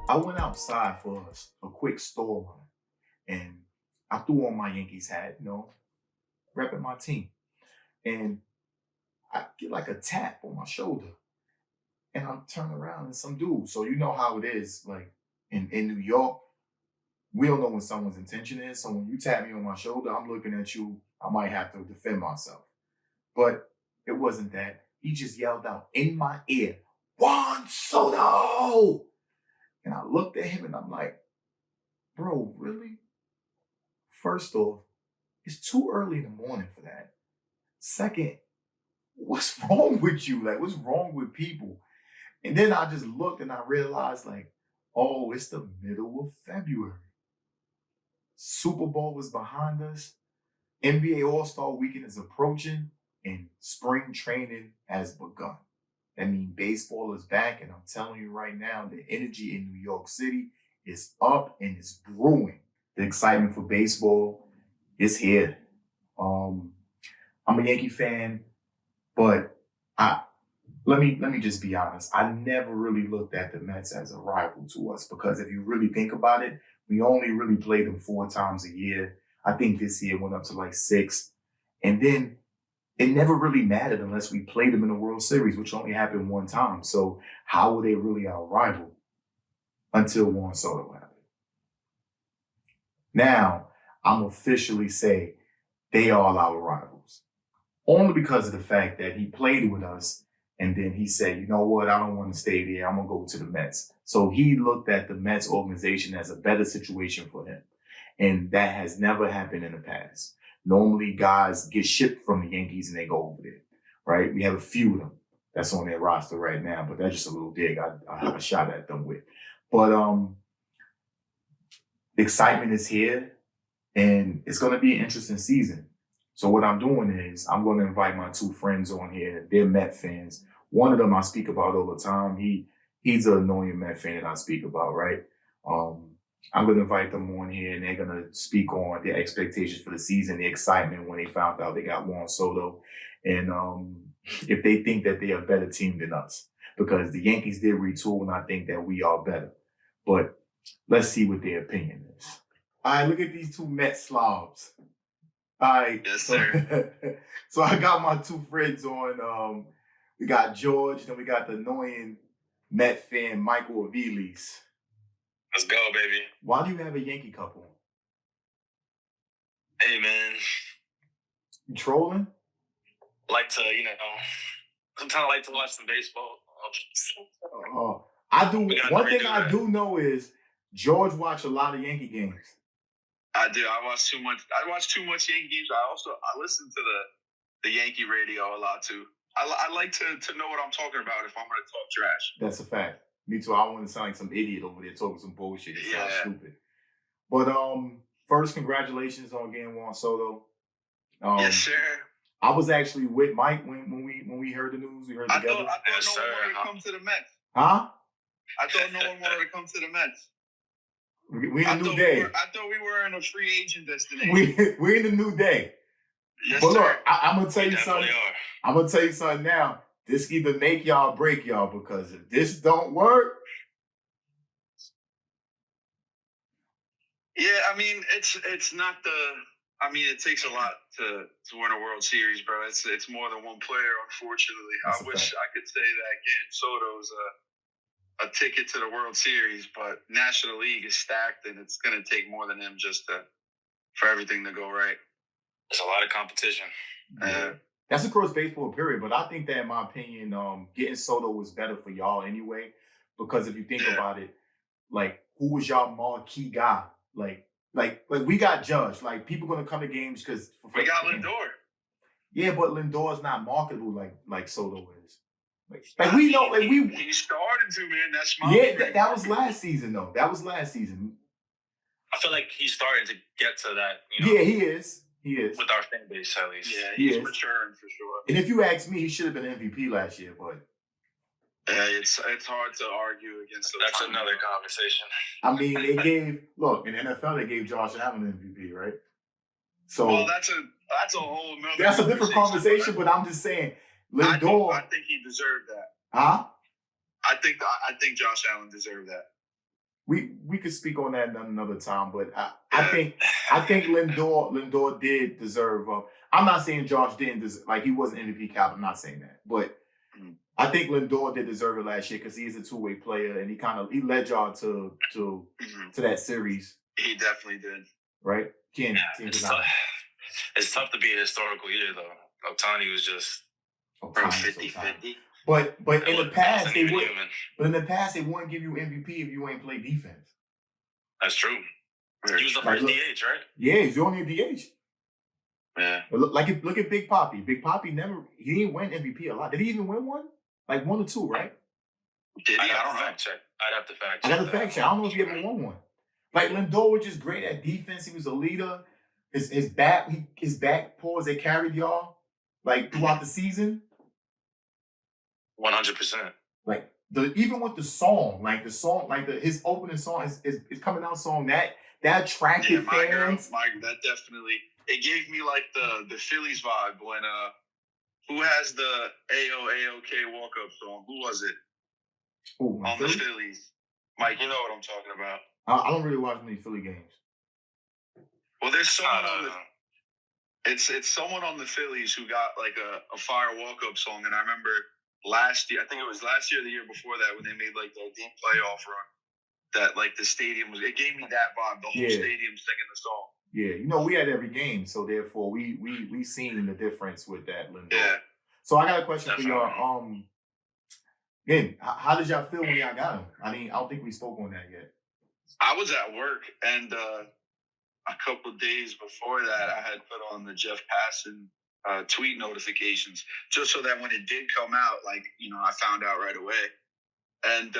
I went outside for a quick store run and I threw on my Yankees hat, repping my team. And I get like a tap on my shoulder and I'm turning around and some dude. So you know how it is, like in New York, we don't know what someone's intention is. So when you tap me on my shoulder, I'm looking at you, I might have to defend myself. But it wasn't that. He just yelled out in my ear, Juan Soto! And I looked at him and I'm like, bro, really? First off, it's too early in the morning for that. Second, what's wrong with you? Like, what's wrong with people? And then I just looked and I realized, like, oh, it's the middle of February. Super Bowl was behind us. NBA All-Star Weekend is approaching, and spring training has begun. That means baseball is back, and I'm telling you right now, the energy in New York City is up and it's brewing. The excitement for baseball is here. I'm a Yankee fan, but I let me just be honest. I never really looked at the Mets as a rival to us because if you really think about it, we only really play them 4 times a year. I think this year went up to like 6. And then it never really mattered unless we played them in the World Series, which only happened 1 time. So how were they really our rival until Juan Soto happened? Now, I'm officially say they are our rivals. Only because of the fact that he played with us and then he said, you know what, I don't want to stay there. I'm going to go to the Mets. So he looked at the Mets organization as a better situation for him. And that has never happened in the past. Normally, guys get shipped from the Yankees and they go over there, right? We have a few of them that's on their roster right now, but that's just a little dig I shot at them with. But excitement is here, and it's going to be an interesting season. So what I'm doing is I'm going to invite my 2 friends on here. They're Met fans. One of them I speak about all the time. He's an annoying Met fan that I speak about, right? I'm going to invite them on here, and they're going to speak on their expectations for the season, the excitement when they found out they got Juan Soto, and if they think that they're a better team than us. Because the Yankees did retool, and I think that we are better. But let's see what their opinion is. All right, look at these 2 Met slobs. All right. Yes, sir. So I got my 2 friends on. We got George, then we got the annoying Met fan, Michael Aviles. Let's go, baby. Why do you have a Yankee cup on? Hey, man. You trolling? Like to, sometimes I like to watch some baseball. I do. One thing I do know is George watch a lot of Yankee games. I do. I watch too much. I watch too much Yankee games. I listen to the Yankee radio a lot too. I like to know what I'm talking about if I'm going to talk trash. That's a fact. Me too. I don't want to sound like some idiot over there talking some bullshit. It sounds stupid. But first, congratulations on getting Juan Soto. Yes, sir. I was actually with Mike when we heard the news. We heard together. I thought no one wanted to come to the Mets. Huh? I thought no one wanted to come to the Mets. We in a new day. I thought we were in a free agent destination. We're in a new day. Yes, but sir. Look, I'm gonna tell you something. I'm gonna tell you something now. This can either make y'all, break y'all, because if this don't work. Yeah, I mean, it's not the. I mean, it takes a lot to win a World Series, bro. It's more than one player, unfortunately. I wish I could say that getting Soto's a ticket to the World Series, but National League is stacked, and it's going to take more than him just for everything to go right. There's a lot of competition. That's across baseball, period. But I think that, in my opinion, getting Soto was better for y'all anyway, because if you think about it, like, who was y'all marquee guy? Like we got Judge. Like, people gonna come to games because we got Lindor. Yeah, but Lindor's not marketable like Soto is. Like we know, like he started to, man. That's my that was last season though. That was last season. I feel like he's starting to get to that. Yeah, he is. He is with our fan base at least. Yeah, he's maturing for sure. And if you ask me, he should have been MVP last year, but. Yeah, it's hard to argue against. That's another conversation. I mean, they gave in the NFL they gave Josh Allen MVP, right? So that's a whole nother. That's a different conversation, but I'm just saying, Lindor. I think he deserved that. Huh? I think Josh Allen deserved that. we could speak on that another time, but I think Lindor did deserve. I'm not saying Josh didn't like he wasn't MVP caliber. I'm not saying that, but I think Lindor did deserve it last year because he's a two-way player and he led y'all to that series. He definitely did. Right? It's tough to be a historical year though. Ohtani was just 50-50. But in the past they wouldn't give you MVP if you ain't play defense. That's true. He was the first DH, right? Yeah, he's only a DH. Yeah. But look at Big Papi. Big Papi he didn't win MVP a lot. Did he even win one? Like 1 or 2, right? Did he? I don't know. I'd have to fact check. I got to fact check. I don't know if he ever won one. Like Lindor was just great at defense. He was a leader. His back paws they carried y'all like throughout the season. 100%. Like even with the song, his opening song is coming out song that attracted fans. That definitely it gave me like the Phillies vibe when who has the AOK walk up song? Who was it? Ooh, on the Phillies. Mike, you know what I'm talking about. I don't really watch many Philly games. Well, there's someone it's someone on the Phillies who got like a fire walk up song, and I remember last year, I think it was last year or the year before that, when they made like the deep playoff run, that like the stadium it gave me that vibe, the whole stadium singing the song. Yeah, we had every game, so therefore we seen the difference with that, Lindor. Yeah. So I got a question for y'all. Again, how did y'all feel when y'all got him? I mean, I don't think we spoke on that yet. I was at work, and a couple of days before that, I had put on the Jeff Passan tweet notifications, just so that when it did come out, like, I found out right away. And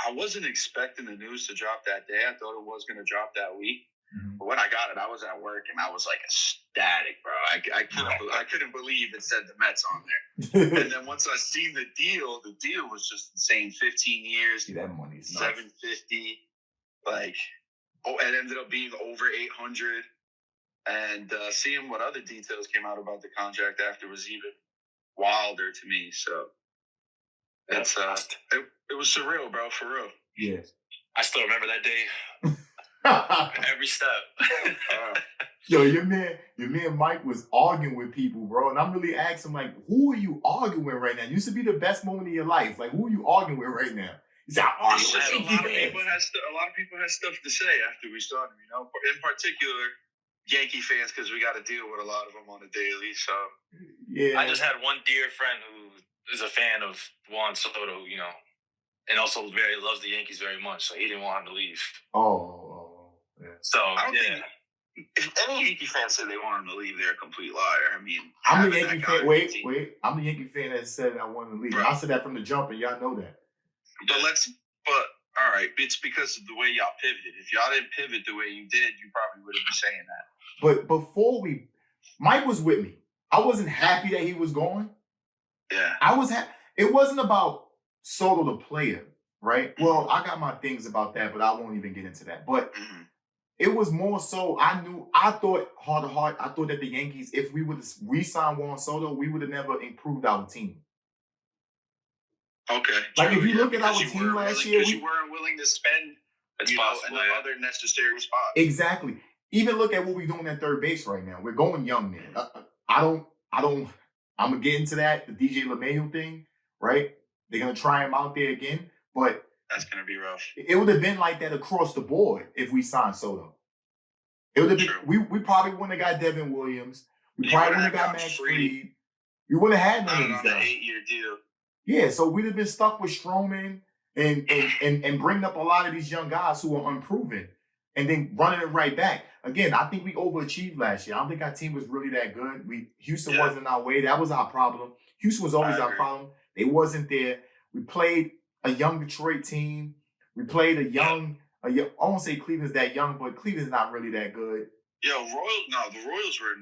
I wasn't expecting the news to drop that day. I thought it was going to drop that week. Mm-hmm. But when I got it, I was at work, and I was like ecstatic, bro. I couldn't believe it said the Mets on there. And then once I seen the deal was just insane. 15 years, see, that money's $750, like, it ended up being over 800. And seeing what other details came out about the contract after was even wilder to me. So it's it was surreal, bro, for real. Yeah, I still remember that day. Every step. Yo, your man Mike was arguing with people, bro, and I'm really asking, like, who are you arguing with right now? It used to be the best moment of your life. Like, who are you arguing with right now? He said, a lot of people had stuff to say after we started. In particular, Yankee fans, because we got to deal with a lot of them on a daily. So yeah, I just had one dear friend who is a fan of Juan Soto, and also loves the Yankees very much, so he didn't want him to leave. Yeah. So I don't think if any Yankee fans say they want him to leave, they're a complete liar. I mean, I'm the Yankee fan. Wait. I'm the Yankee fan that said I wanted to leave. Bro. I said that from the jump, and y'all know that. But all right, it's because of the way y'all pivoted. If y'all didn't pivot the way you did, you probably wouldn't be saying that. But before Mike was with me. I wasn't happy that he was gone. Yeah. I was happy. It wasn't about Soto the player, right? Mm-hmm. Well, I got my things about that, but I won't even get into that. But it was more so I thought heart to heart, I thought that the Yankees, if we would have re-signed Juan Soto, we would have never improved our team. Okay. Like, if you look at our team last year, you weren't willing to spend another necessary spot. Exactly. Even look at what we're doing at third base right now. We're going young, man. I'm gonna get into that, the DJ LeMahieu thing, right? They're gonna try him out there again, but that's gonna be rough. It would have been like that across the board if we signed Soto. It would have been. We probably wouldn't have got Devin Williams. We probably wouldn't have got Max Fried. We wouldn't have had none of these guys. 8-year deal. Yeah, so we'd have been stuck with Stroman and bringing up a lot of these young guys who are unproven, and then running it right back. Again, I think we overachieved last year. I don't think our team was really that good. Houston wasn't our way. That was our problem. Houston was always our problem. They wasn't there. We played a young Detroit team. We played a young I won't say Cleveland's that young, but Cleveland's not really that good. The Royals were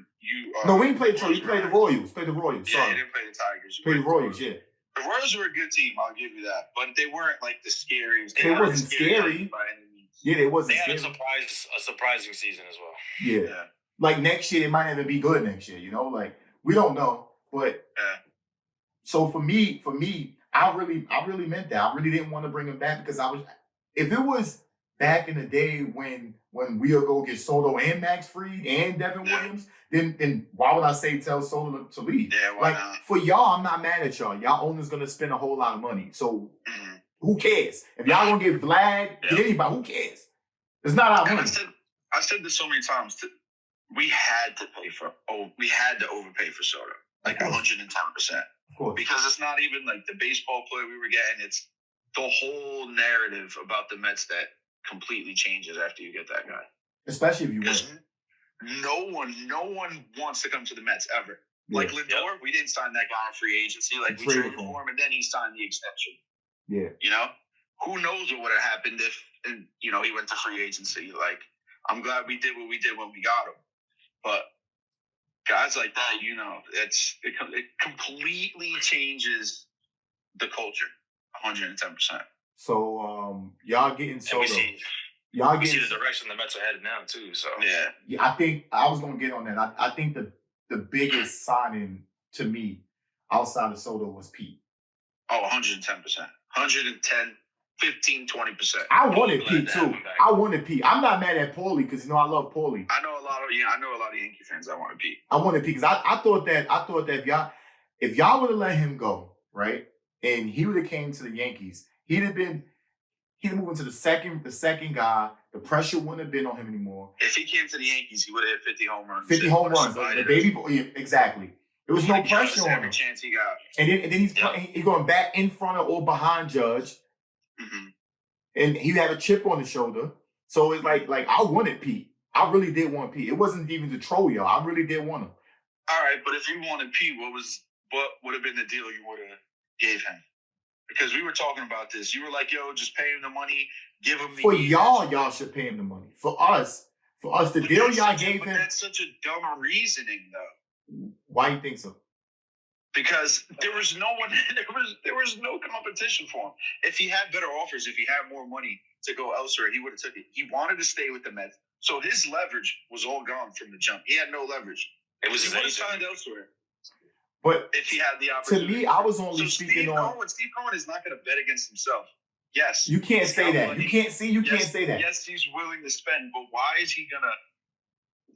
no, we didn't play Detroit. We played the Royals. Sorry. Yeah, you didn't play the Tigers. Played the Royals, yeah. The Royals were a good team, I'll give you that. But they weren't like the scariest. They wasn't scary. By any means. Yeah, they wasn't scary. They had a surprising season as well. Yeah. Like next year, it might even be good next year, Like, we don't know. But so for me, I really meant that. I really didn't want to bring him back because if it was back in the day when we'll go get Soto and Max Fried and Devin Williams, then why would I say tell Soto to leave? Yeah, why not? For y'all, I'm not mad at y'all. Y'all owners gonna spend a whole lot of money. So who cares? If y'all gonna get Vlad, get anybody, who cares? It's not our money. I said this so many times. We had to overpay for Soto, like 110%. Of course. Because it's not even like the baseball player we were getting. It's the whole narrative about the Mets that completely changes after you get that guy. Especially if you win. No one wants to come to the Mets ever. Yeah. Like Lindor, we didn't sign that guy on free agency. Like we traded for him, and then he signed the extension. Yeah. You know, who knows what would have happened if he went to free agency. Like, I'm glad we did what we did when we got him. But guys like that, it completely changes the culture, 110%. So y'all getting Soto. We see the direction the Mets are headed now too. So yeah, I think I was gonna get on that. I think the biggest signing to me outside of Soto was Pete. Oh, 110%, 110. 15, 20%. I wanted Pete too. I wanted Pete. I'm not mad at Paulie because I love Paulie. I know a lot of Yankee fans that wanted Pete. I wanted Pete because I thought that if y'all would have let him go, right, and he would have came to the Yankees, he'd moved into the second guy. The pressure wouldn't have been on him anymore. If he came to the Yankees, he would have hit 50 home runs. 50 home runs. The baby boy, exactly. There was no pressure on him. Every chance he got. And then he's going back in front of or behind Judge. Mm-hmm. And he had a chip on his shoulder. So it's like I wanted Pete. I really did want Pete. It wasn't even to troll y'all. I really did want him. All right, but if you wanted Pete, what would have been the deal you would have gave him? Because we were talking about this. You were like, yo, just pay him the money, give him the y'all should pay him the money. For us, the deal y'all gave him. That's such a dumb reasoning, though. Why you think so? Because there was no one, there was no competition for him. If he had better offers, if he had more money to go elsewhere, he would have took it. He wanted to stay with the Mets, so his leverage was all gone from the jump. He had no leverage. He would have signed elsewhere. But if he had the opportunity, to me, I was only speaking on. Steve Cohen is not going to bet against himself. Yes, you can't say that. You can't say that. Yes, he's willing to spend, but why is he going to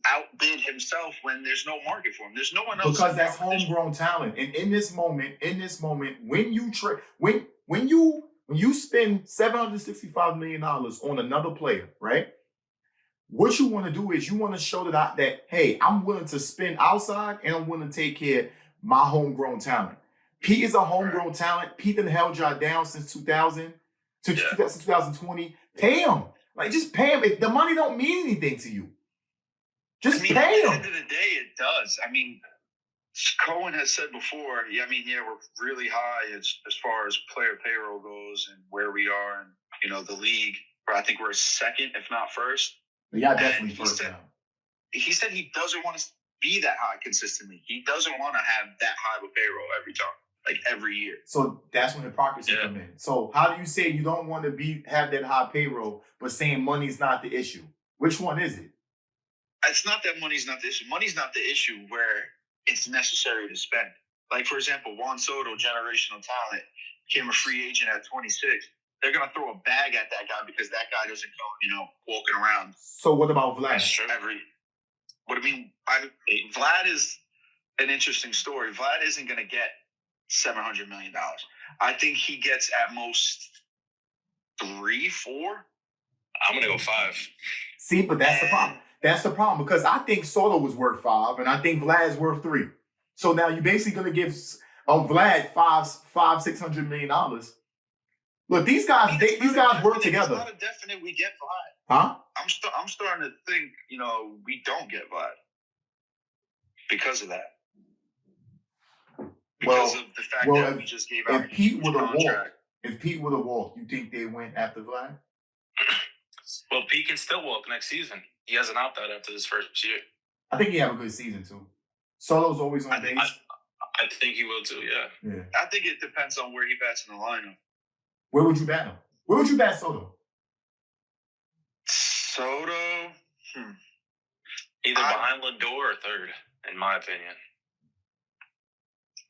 outbid himself when there's no market for him? There's no one else. Because that's homegrown talent. And in this moment, when you when you spend $765 million on another player, right? What you want to do is you want to show that hey, I'm willing to spend outside and I'm willing to take care of my homegrown talent. Pete is a homegrown talent. Pete done held y'all down since 2020. Pay him. Just pay him. The money don't mean anything to you. Just pay him. At the end of the day, it does. I mean, Cohen has said before, we're really high as far as player payroll goes and where we are in, the league. Where I think we're second, if not first. Yeah, definitely first now. He said he doesn't want to be that high consistently. He doesn't want to have that high of a payroll every time, like every year. So that's when hypocrisy come in. So how do you say you don't want to have that high payroll, but saying money's not the issue? Which one is it? It's not that money's not the issue. Money's not the issue where it's necessary to spend. Like, for example, Juan Soto, generational talent, became a free agent at 26. They're going to throw a bag at that guy because that guy doesn't go, walking around. So what about Vlad? Vlad is an interesting story. Vlad isn't going to get $700 million. I think he gets at most 3, 4. I'm going to go 5. See, but that's the problem. That's the problem because I think Soto was worth 5 and I think Vlad's worth 3. So now you're basically going to give Vlad $600 million. Look, these guys work together. It's not a definite we get Vlad. Huh? I'm starting to think, we don't get Vlad because of that. Because of the fact that we just gave out a huge contract. If Pete would have walked, you think they went after Vlad? Well, Pete can still walk next season. He has an opt-out after this first year. I think he have a good season, too. Solo's always on base. I think he will, too, yeah. I think it depends on where he bats in the lineup. Where would you bat him? Where would you bat Soto? Either behind Lindor or third, in my opinion.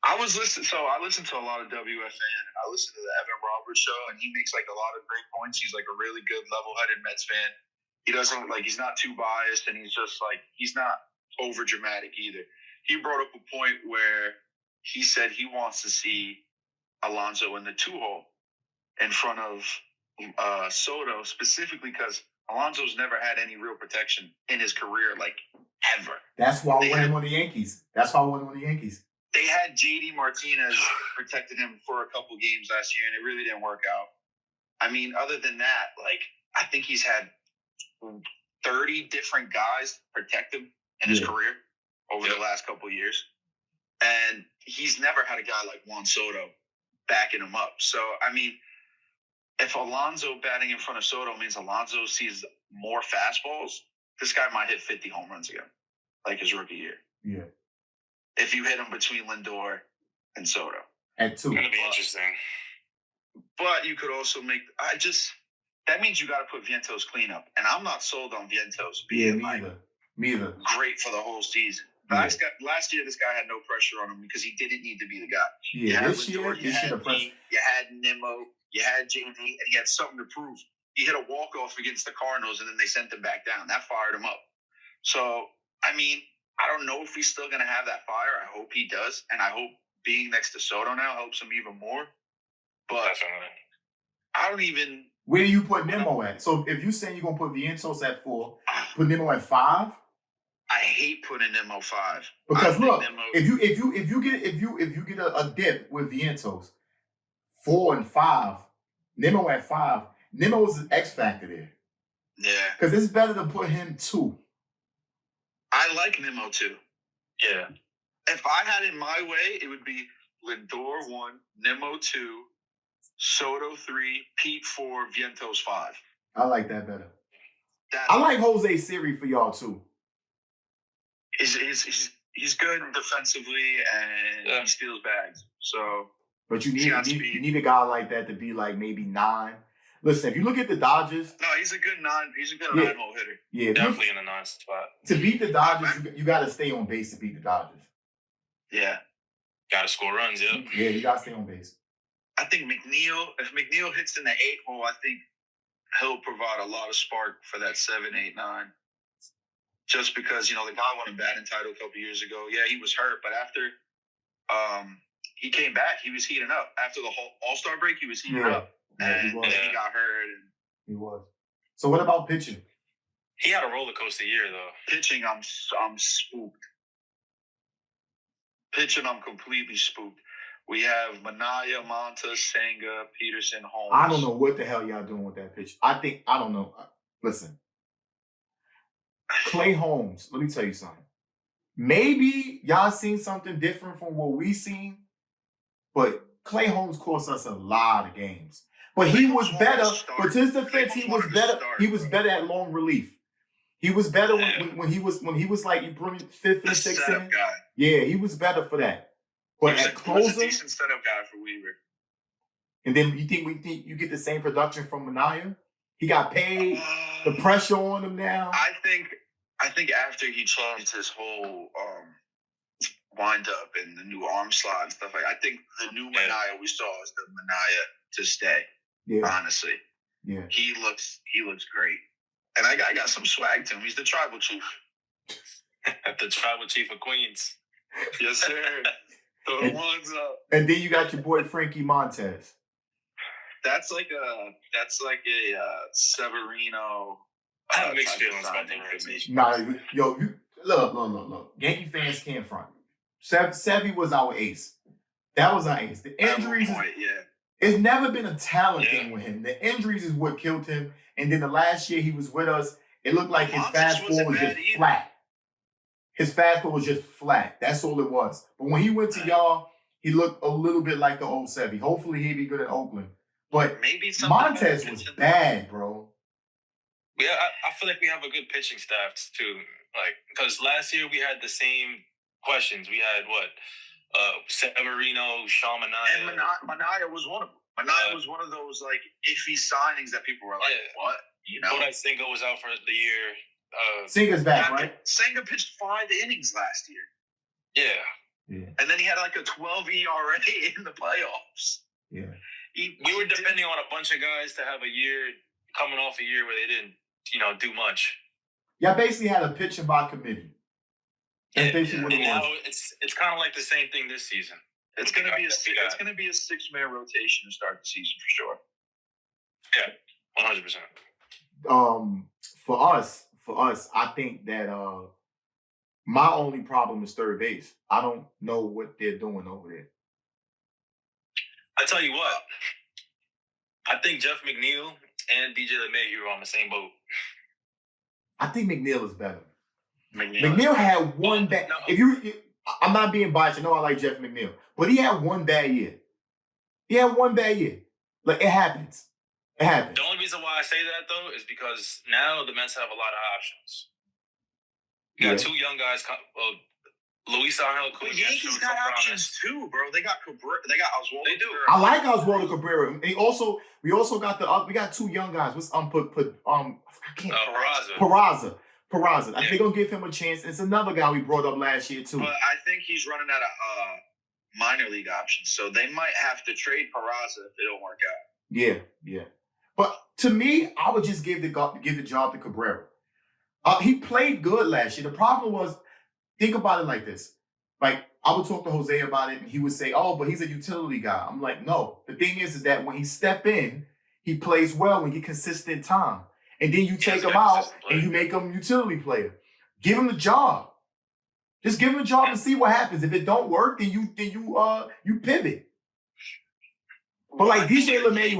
I listen to a lot of WFN, and I listen to the Evan Roberts show, and he makes like a lot of great points. He's like a really good, level-headed Mets fan. He doesn't he's not too biased, and he's just he's not over dramatic either. He brought up a point where he said he wants to see Alonso in the 2-hole in front of Soto, specifically because Alonso's never had any real protection in his career, ever. That's why I went on the Yankees. They had JD Martinez protected him for a couple games last year, and it really didn't work out. I mean, other than that, I think he's had 30 different guys protect him in his career over the last couple of years. And he's never had a guy like Juan Soto backing him up. So, I mean, if Alonso batting in front of Soto means Alonso sees more fastballs, this guy might hit 50 home runs again, like his rookie year. Yeah. If you hit him between Lindor and Soto. At 2. It's going to be interesting. But you could also that means you got to put Vientos cleanup. And I'm not sold on Vientos being me either. Great for the whole season. Last year, this guy had no pressure on him because he didn't need to be the guy. Yeah, this year, you had Nimmo, you had JD, and he had something to prove. He hit a walk-off against the Cardinals, and then they sent him back down. That fired him up. So, I mean, I don't know if he's still going to have that fire. I hope he does, and I hope being next to Soto now helps him even more. But definitely. I don't even... Where do you put Nimmo at? So if you're saying you're going to put Vientos at 4, put Nimmo at 5? I hate putting Nimmo 5 because look, if you get a dip with Vientos 4 and 5, Nimmo at 5, Nimmo's an X factor there. Yeah, because it's better to put him 2. I like Nimmo 2. Yeah, if I had it my way, it would be Lindor 1, Nimmo 2, Soto 3, Pete 4, Vientos 5. I like that better. I like Jose Siri for y'all too. He's good defensively and he steals bags. So, but you need a guy like that to be like maybe 9. Listen, if you look at the Dodgers, no, he's a good 9-hole hitter. Yeah, definitely in a 9 spot. To beat the Dodgers, you got to stay on base to beat the Dodgers. Yeah, got to score runs. Yeah, you got to stay on base. I think if McNeil hits in the 8-hole, I think he'll provide a lot of spark for that 7, 8, 9. Just because, the guy won a batting title a couple years ago. Yeah, he was hurt, but after he came back, he was heating up. After the whole All-Star break, he was heating up. And then he got hurt. He was. So what about pitching? He had a roller coaster year, though. Pitching, I'm spooked. Pitching, I'm completely spooked. We have Minaya, Monta, Senga, Peterson, Holmes. I don't know what the hell y'all doing with that pitch. I don't know. Listen. Clay Holmes, let me tell you something. Maybe y'all seen something different from what we seen, but Clay Holmes cost us a lot of games. But he was better. But to his defense, he was better. He was better at long relief. He was better when he was like you bring 5th and 6th inning. Yeah, he was better for that. But at closer, he was a decent setup guy for Weaver. And then you think you get the same production from Minaya? He got paid. The pressure on him now. I think after he changed his whole wind up and the new arm slot and stuff I think the new Minaya we saw is the Minaya to stay. Yeah. Honestly. Yeah. He looks great. And I got some swag to him. He's the tribal chief. The tribal chief of Queens. Yes, sir. Throw the ones up. And then you got your boy Frankie Montez. That's like a Severino. I have mixed feelings about that. Nah, look. Yankee fans can't front. Sevy was our ace. That was our ace. The injuries, it's never been a talent thing with him. The injuries is what killed him. And then the last year he was with us, it looked like his fastball was just flat. His fastball was just flat. That's all it was. But when he went to y'all, he looked a little bit like the old Sevy. Hopefully he'd be good at Oakland. But Montez was bad, bro. Yeah, I feel like we have a good pitching staff too. Like, because last year we had the same questions. We had Severino, Sean Minaya. And Minaya was one of them. Minaya was one of those like iffy signings that people were like, "What?" Kodai Senga was out for the year. Senga's back, right? Senga pitched 5 innings last year. Yeah, Yeah. And then he had like a 12 ERA in the playoffs. Yeah. We were depending on a bunch of guys to have a year coming off a year where they didn't, do much. Yeah, basically had a pitching by committee. That's basically what it now was. it's kind of like the same thing this season. It's gonna be a 6-man rotation to start the season for sure. Yeah, 100%. For us, I think that my only problem is third base. I don't know what they're doing over there. I tell you what, I think Jeff McNeil and DJ LeMahieu are on the same boat. I think McNeil is better. McNeil McNeil had one bad. I'm not being biased. I know I like Jeff McNeil, but he had one bad year. Like it happens. It happens. The only reason why I say that though is because now the Mets have a lot of options. You got two young guys. Luis Angel Cunha. The Yankees got options too, bro. They got Cabrera. They got Oswaldo. They do. I like Oswaldo Cabrera. And we also got we got two young guys. What's Peraza. I think they're gonna give him a chance. It's another guy we brought up last year too. But I think he's running out of minor league options, so they might have to trade Peraza if they don't work out. Yeah. But to me, I would just give the job to Cabrera. He played good last year. The problem was, think about it like this. Like, I would talk to Jose about it, and he would say, oh, but he's a utility guy. I'm like, no. The thing is that when he step in, he plays well when he get consistent time. And then you take him out, and you make him a utility player. Give him the job. Just give him the job and see what happens. If it don't work, then you pivot. But like DJ LeMahieu,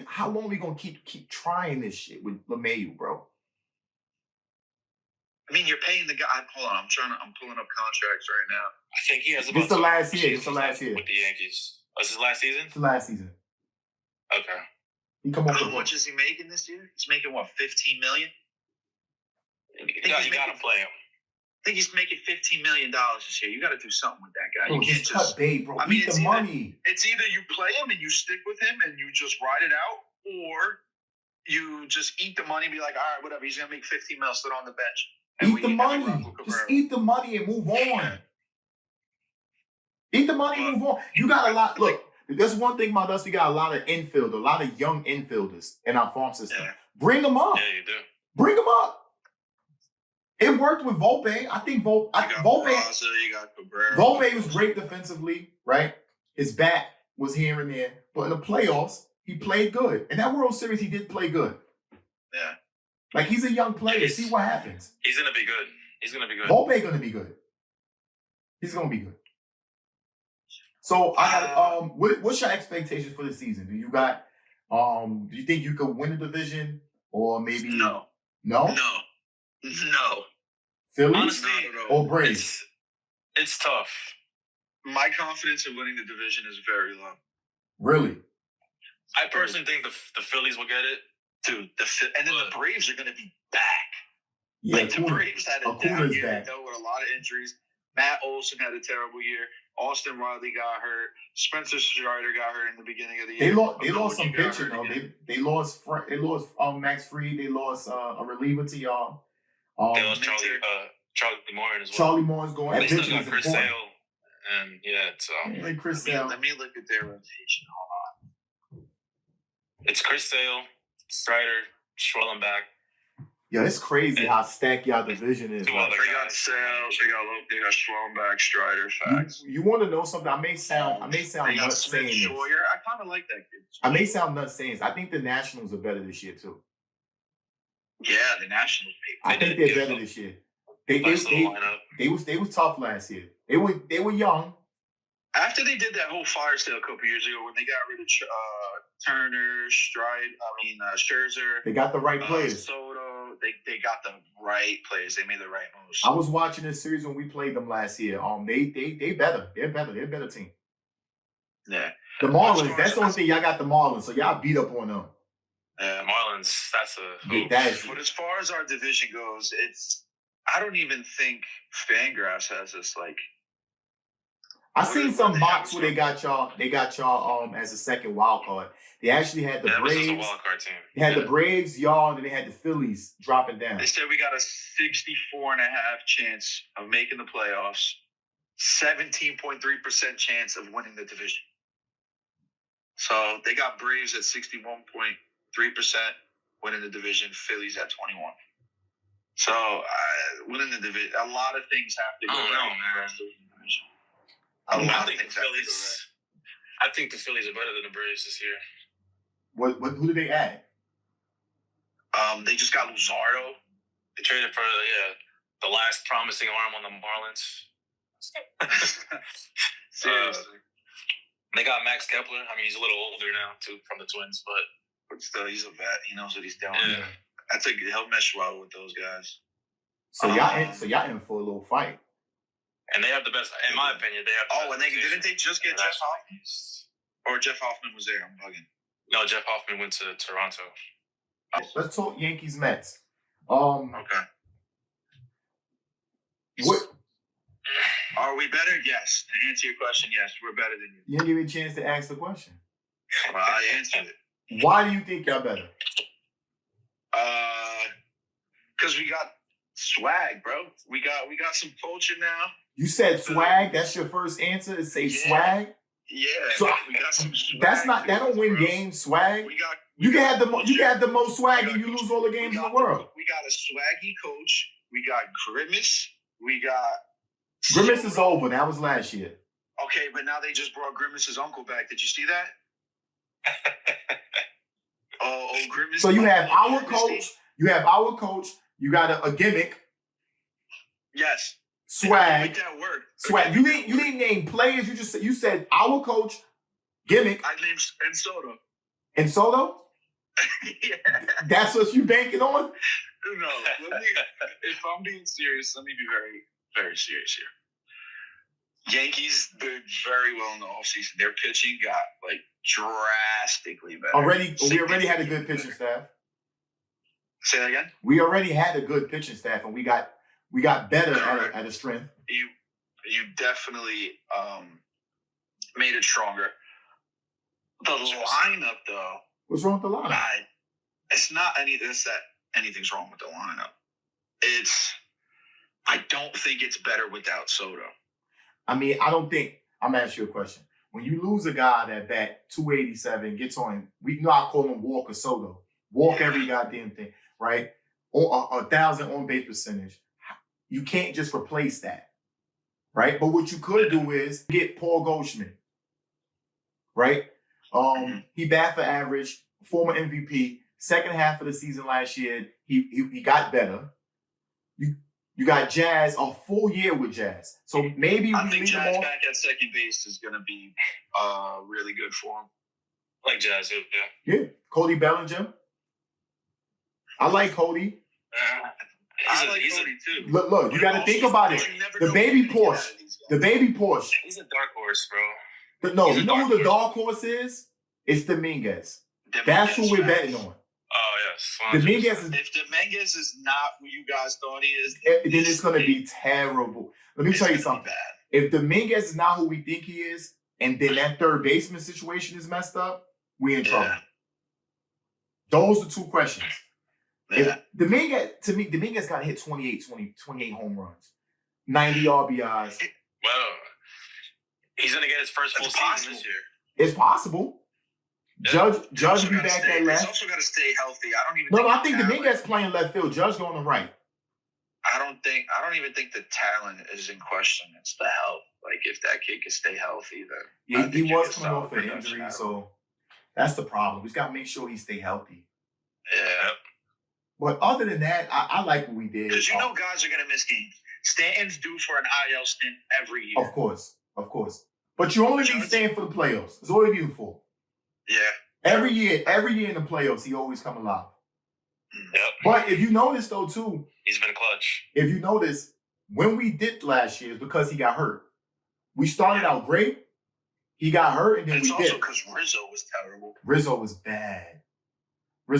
how long are we gonna keep trying this shit with LeMahieu, bro? I mean, you're paying the guy. Hold on, I'm pulling up contracts right now. I think he has about. It's the last year. With the Yankees. Was his last season? It's the last season. Okay. He come off. How much is he making this year? He's making what, $15 million? You got to play him. I think he's making $15 million this year. You got to do something with that guy. Bro, you can't just cut bait, bro. Eat the money. It's either you play him and you stick with him and you just ride it out, or you just eat the money and be like, all right, whatever. He's gonna make $15 million, sit on the bench. Eat the money. Just eat the money and move on. Eat the money and move on. You got a lot. Look, there's one thing about us. We got a lot of young infielders in our farm system. Yeah. Bring them up. Yeah, you do. Bring them up. It worked with Volpe. I think Volpe was great defensively, right? His bat was here and there. But in the playoffs, he played good. In that World Series, he did play good. Yeah. Like, he's a young player. See what happens. He's going to be good. Volpe going to be good. He's going to be good. So, what's your expectations for the season? Do you think you could win the division? Or maybe... No. Phillies? Honestly, or Braves? It's tough. My confidence in winning the division is very low. Really? I personally think the Phillies will get it. Dude, and then the Braves are going to be back. Yeah, the Braves had a down year. Back. They dealt with a lot of injuries. Matt Olson had a terrible year. Austin Riley got hurt. Spencer Strider got hurt in the beginning of the year. They lost some pitching though. They lost Max Fried. They lost a reliever to y'all. They lost Charlie Morton as well. Charlie Morton's going. They still got Chris Sale, and so Chris Sale. Let me look at their rotation. Hold on. It's Chris Sale, Strider, Schwellenbach. Yeah, it's crazy how stacked y'all division is. They got Sale, they got Schwellenbach, Strider. Facts. You want to know something? I may sound nuts saying this. I kind of like that kid. I may sound nuts saying this. I think the Nationals are better this year too. Yeah, the Nationals. I think they're better this year. They was tough last year. They were young. After they did that whole fire sale a couple years ago, when they got rid of Turner, Scherzer, they got the right players. Soto, they got the right players. They made the right moves. I was watching this series when we played them last year. They better. They're better. They're a better team. Yeah. The Marlins. That's the only thing y'all got. The Marlins. So y'all beat up on them. Marlins. That's a. But as far as our division goes, I don't even think Fangraphs has this like. I seen some mocks where they got y'all as a second wild card. They actually had the Braves. This is a wild card team. They had the Braves, y'all, and then they had the Phillies dropping down. They said we got a 64.5% chance of making the playoffs. 17.3% chance of winning the division. So they got Braves at 61.3% winning the division. Phillies at 21. So winning the division, a lot of things have to go right. I think the Phillies. I think the Phillies are better than the Braves this year. Who did they add? They just got Luzardo. They traded for the last promising arm on the Marlins. Seriously. They got Max Kepler. I mean, he's a little older now too, from the Twins, but still, he's a vet. He knows what he's doing. Yeah. I think he'll mesh well with those guys. So y'all in for a little fight. And they have the best, in my opinion. They have. And didn't they just get Jeff Hoffman? Or Jeff Hoffman was there? I'm bugging. No, Jeff Hoffman went to Toronto. Let's talk Yankees Mets. Okay. What? Are we better? Yes. To answer your question, yes, we're better than you. You didn't give me a chance to ask the question. Well, I answered it. Why do you think y'all better? Because we got swag, bro. We got some culture now. You said swag. That's your first answer. Is say swag. Yeah. So we got some swag. That don't win games. Swag. You can have the most swag and you lose all the games in the world. We got a swaggy coach. We got Grimace. We got Grimace is over. That was last year. Okay, but now they just brought Grimace's uncle back. Did you see that? Grimace. So you have our coach. You have our coach. You got a gimmick. Yes. Swag. Make that work. Swag. You didn't name players. You said our coach, gimmick. I named Soto. And Soto? Yeah. That's what you banking on? No. If I'm being serious, let me be very, very serious here. Yankees did very well in the offseason. Their pitching got drastically better. We already had a good pitching staff. Say that again? We already had a good pitching staff, and we got better at a strength. You definitely made it stronger. The lineup, though. What's wrong with the lineup? It's not anything's wrong with the lineup. I don't think it's better without Soto. I mean, I'm going to ask you a question. When you lose a guy that bat 287, gets on, I call him Walker Soto. Walk every goddamn thing, right? Or 1,000 on-base percentage. You can't just replace that, right? But what you could do is get Paul Goldschmidt, right? He bat for average, former MVP. Second half of the season last year, he got better. You got Jazz, a full year with Jazz. So maybe I think Jazz back at second base is going to be really good for him. Like Jazz, yeah. Yeah, Cody Bellinger. I like Cody. I like Cody too. Look, you got to think about it. The baby Porsche. He's a dark horse, bro. You know who the dark horse is? It's Dominguez. That's who we're betting on. Oh, yes. If Dominguez is not who you guys thought he is, then it's going to be terrible. Let me tell you something. If Dominguez is not who we think he is, and then that third baseman situation is messed up, we in trouble. Those are two questions. Yeah. If Dominguez got to hit 28 home runs, 90 RBIs. Well, he's going to get his first full season this year. It's possible. Judge will be back at left. He's also got to stay healthy. I think Dominguez playing left field. Judge going to right. I don't even think the talent is in question. It's the health. If that kid can stay healthy, then he was coming off an injury, so that's the problem. We just got to make sure he stay healthy. Yeah. But other than that, I like what we did. Because guys are going to miss games. Stanton's due for an IL stint every year. Of course. But you only need Stanton for the playoffs. It's all you need for. Yeah. Every year in the playoffs, he always come alive. Yep. But if you notice, though, too. He's been clutch. If you notice, when we dipped last year, it's because he got hurt. We started out great. He got hurt, and then we dipped. It's also because Rizzo was terrible. Rizzo was bad. But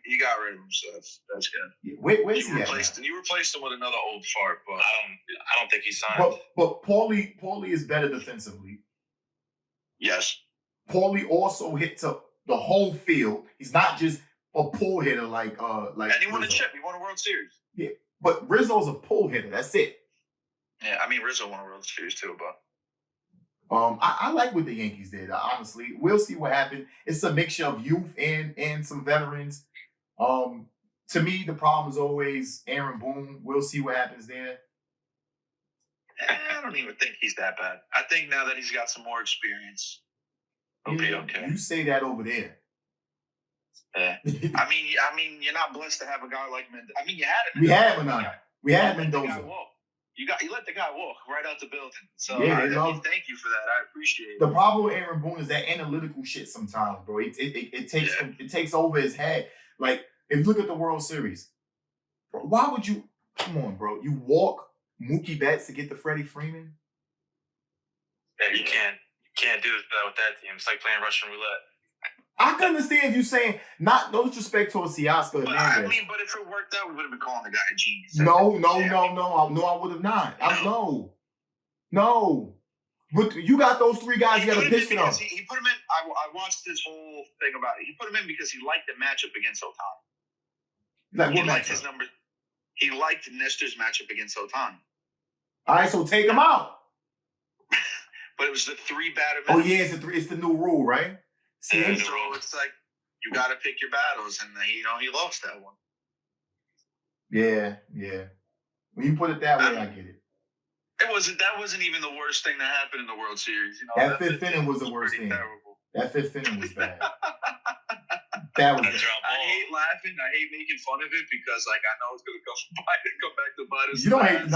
you got rid of him, so that's good. Yeah, where's he at? You replaced him with another old fart, but I don't think he signed. But Paulie is better defensively. Yes. Paulie also hits up the whole field. He's not just a pull hitter like. And he won a chip. He won a World Series. Yeah, but Rizzo's a pull hitter. That's it. Yeah, I mean Rizzo won a World Series too, but I like what the Yankees did. Honestly, we'll see what happens. It's a mixture of youth and some veterans. To me, the problem is always Aaron Boone. We'll see what happens there. I don't even think he's that bad. I think now that he's got some more experience, he'll be okay. You say that over there. Yeah. I mean, you're not blessed to have a guy like Mendoza. I mean, you had him. We had Mendoza. We had Mendoza. You let the guy walk right out the building. So yeah, thank you for that. I appreciate it. The problem with Aaron Boone is that analytical shit sometimes, bro. It takes over his head. Like, if you look at the World Series, bro, why would you come on, bro? You walk Mookie Betts to get to Freddie Freeman? Yeah, you can't do that with that team. It's like playing Russian roulette. I can understand you saying no disrespect towards Teoscar Hernandez. I mean, but if it worked out, we would have been calling the guy a genius. No, I would have not. No. But you got those three guys. You got to pitch to them. He put him in. I watched this whole thing about it. He put him in because he liked the matchup against Otani. Like what matchup? His number. He liked Nestor's matchup against Otani. All right, so take him out. But it was the 3 batter. Oh yeah, it's the new rule, right? See, so it's like you got to pick your battles, and he lost that one. Yeah. When you put it that way, I get it. That wasn't even the worst thing that happened in the World Series. That fifth inning was the worst thing. Terrible. That fifth inning was bad. That was. I hate laughing. I hate making fun of it because, like, I know it's gonna come back to bite us. You don't hate.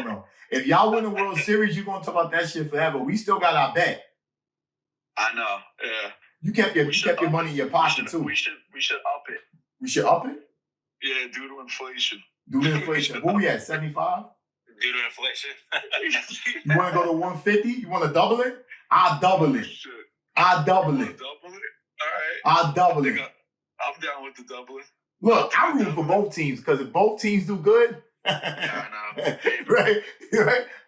No. If y'all win the World Series, you're gonna talk about that shit forever. We still got our bet. I know. Yeah. You kept your money in your pocket too. We should up it. We should up it. Yeah, due to inflation. What we at 75? Due to inflation. You want to go to 150? You want to double it? I'll double it. I'll double it. Double it? All right. I'll double it. I'm down with the doubling. Look, I'm rooting for both teams because if both teams do good, yeah, I know. right.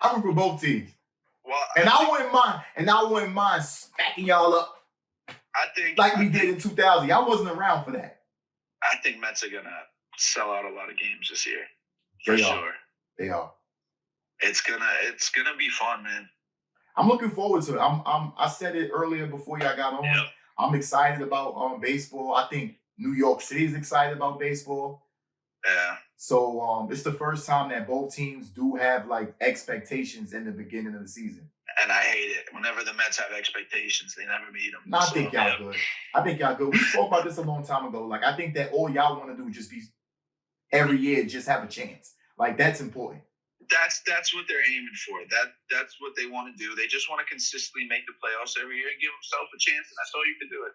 I'm rooting for both teams. Well, I wouldn't mind smacking y'all up. I think like we did in 2000. Y'all wasn't around for that. I think Mets are gonna sell out a lot of games this year. For sure. They are. It's gonna be fun, man. I'm looking forward to it. I said it earlier before y'all got on. Yep. I'm excited about baseball. I think New York City is excited about baseball. Yeah. So it's the first time that both teams do have like expectations in the beginning of the season. And I hate it. Whenever the Mets have expectations, they never meet them. I think y'all good. I think y'all good. We spoke about this a long time ago. Like, I think that all y'all want to do is just be every year, just have a chance. Like, that's important. That's what they're aiming for. That's what they want to do. They just want to consistently make the playoffs every year and give themselves a chance, and that's all you can do.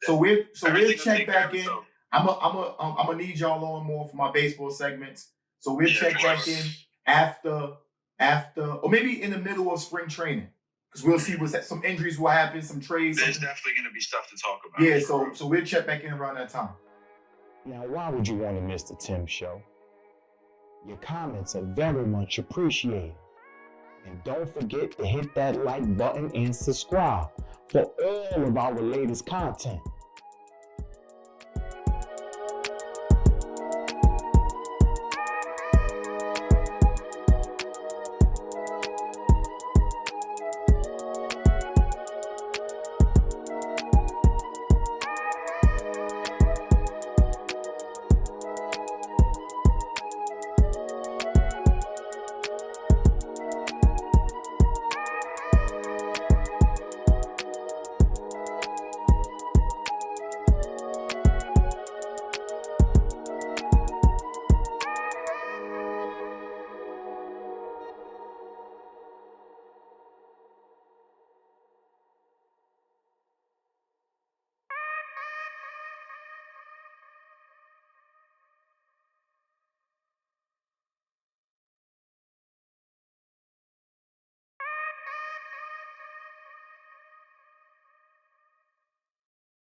So we'll check back in. I'm gonna need y'all on more for my baseball segments. So we'll check back in after, or maybe in the middle of spring training, because we'll see some injuries will happen, some trades. There's definitely going to be stuff to talk about. Yeah, so we'll check back in around that time. Now, why would you want to miss the Tim Show? Your comments are very much appreciated. And don't forget to hit that like button and subscribe for all of our latest content.